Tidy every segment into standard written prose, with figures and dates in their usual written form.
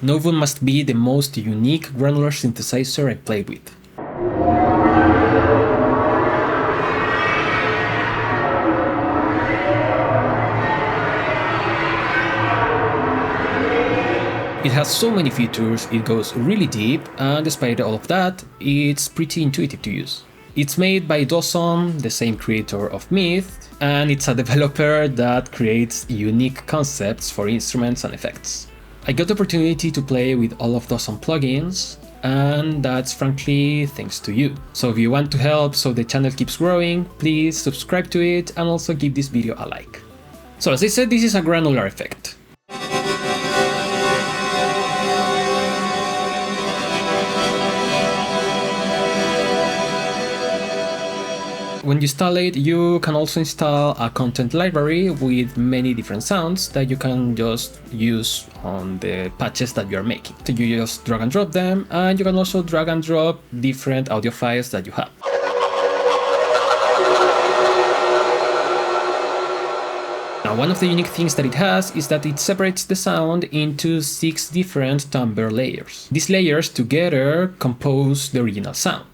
Novum must be the most unique granular synthesizer I played with. It has so many features, it goes really deep, and despite all of that, it's pretty intuitive to use. It's made by Dosson, the same creator of Myth, and it's a developer that creates unique concepts for instruments and effects. I got the opportunity to play with all of Dawesome plugins, and that's frankly thanks to you. So if you want to help so the channel keeps growing, please subscribe to it and also give this video a like. So as I said, this is a granular effect. When you install it, you can also install a content library with many different sounds that you can just use on the patches that you're making. So you just drag and drop them, and you can also drag and drop different audio files that you have. Now, one of the unique things that it has is that it separates the sound into 6 different timbre layers. These layers together compose the original sound.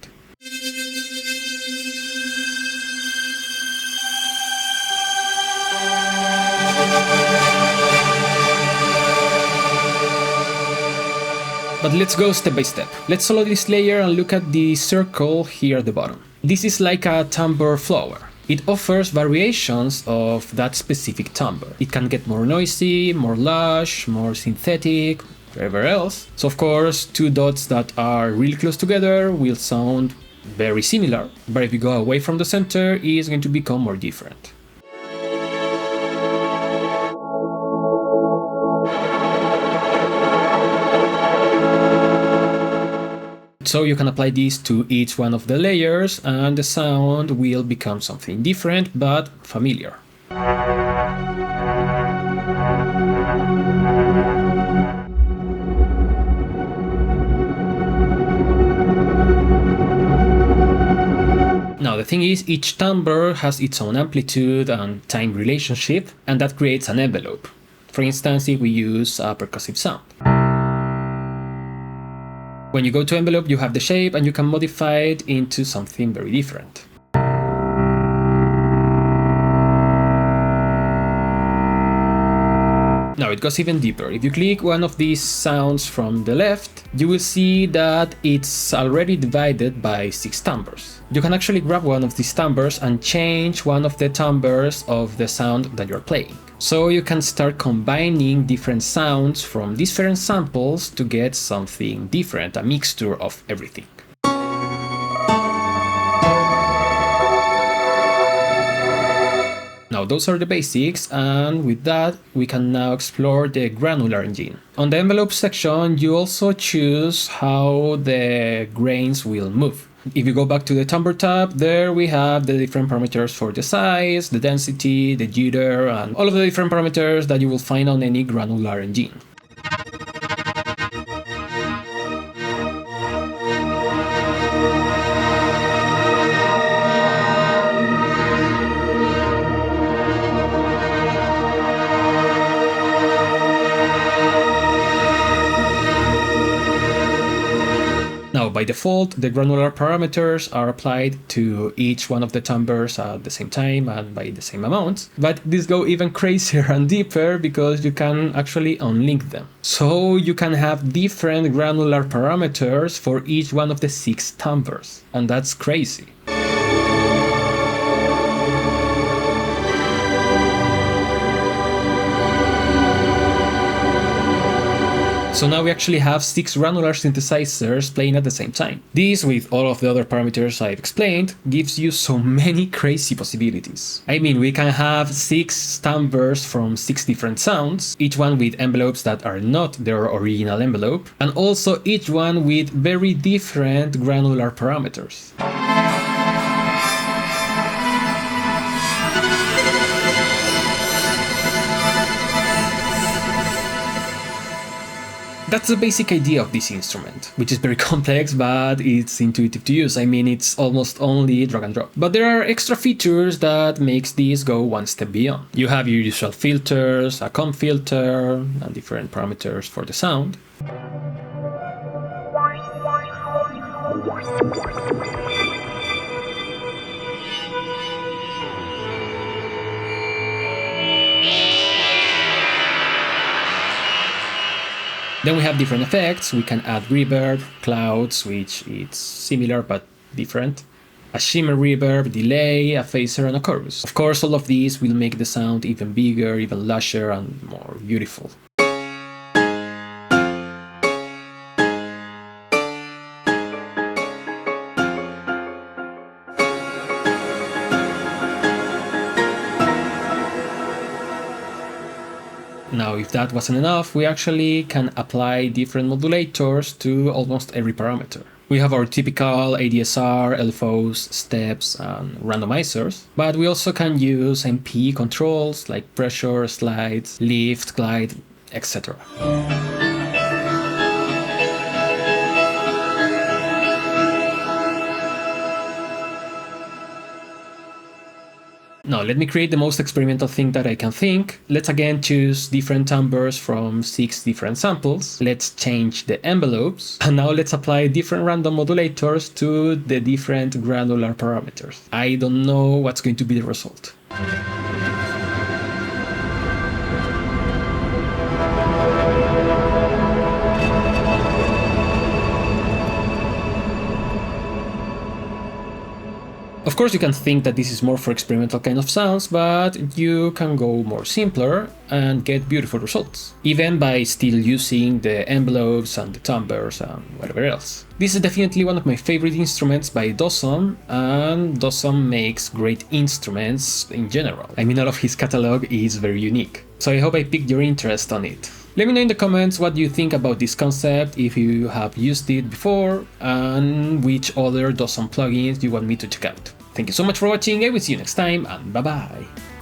But let's go step by step. Let's solo this layer and look at the circle here at the bottom. This is like a timbre flower. It offers variations of that specific timbre. It can get more noisy, more lush, more synthetic, whatever else. So of course, 2 dots that are really close together will sound very similar, but if you go away from the center, it's going to become more different. So you can apply this to each one of the layers and the sound will become something different but familiar. Now the thing is, each timbre has its own amplitude and time relationship, and that creates an envelope. For instance, if we use a percussive sound. When you go to envelope, you have the shape and you can modify it into something very different. Now it goes even deeper. If you click one of these sounds from the left, you will see that it's already divided by 6 timbres. You can actually grab one of these timbres and change one of the timbres of the sound that you're playing. So you can start combining different sounds from different samples to get something different, a mixture of everything. Now those are the basics, and with that we can now explore the granular engine. On the envelope section you also choose how the grains will move. If you go back to the timbre tab, there we have the different parameters for the size, the density, the jitter, and all of the different parameters that you will find on any granular engine. Now, by default, the granular parameters are applied to each one of the timbres at the same time and by the same amount, but these go even crazier and deeper because you can actually unlink them. So you can have different granular parameters for each one of the 6 timbres, and that's crazy. So now we actually have 6 granular synthesizers playing at the same time. This, with all of the other parameters I've explained, gives you so many crazy possibilities. I mean, we can have 6 timbres from 6 different sounds, each one with envelopes that are not their original envelope, and also each one with very different granular parameters. That's the basic idea of this instrument, which is very complex, but it's intuitive to use. I mean, it's almost only drag and drop. But there are extra features that makes this go one step beyond. You have your usual filters, a comb filter, and different parameters for the sound. Then we have different effects. We can add reverb, clouds, which it's similar but different, a shimmer reverb, delay, a phaser, and a chorus. Of course, all of these will make the sound even bigger, even lusher, and more beautiful. Now, if that wasn't enough, we actually can apply different modulators to almost every parameter. We have our typical ADSR, LFOs, steps, and randomizers, but we also can use MP controls like pressure, slides, lift, glide, etc. Now let me create the most experimental thing that I can think. Let's again choose different timbres from 6 different samples. Let's change the envelopes. And now let's apply different random modulators to the different granular parameters. I don't know what's going to be the result. Of course, you can think that this is more for experimental kind of sounds, but you can go more simpler and get beautiful results, even by still using the envelopes and the timbres and whatever else. This is definitely one of my favorite instruments by Dawesome, and Dawesome makes great instruments in general. I mean, all of his catalog is very unique. So I hope I piqued your interest on it. Let me know in the comments what you think about this concept, if you have used it before, and which other Dawesome plugins you want me to check out. Thank you so much for watching, I will see you next time, and bye bye!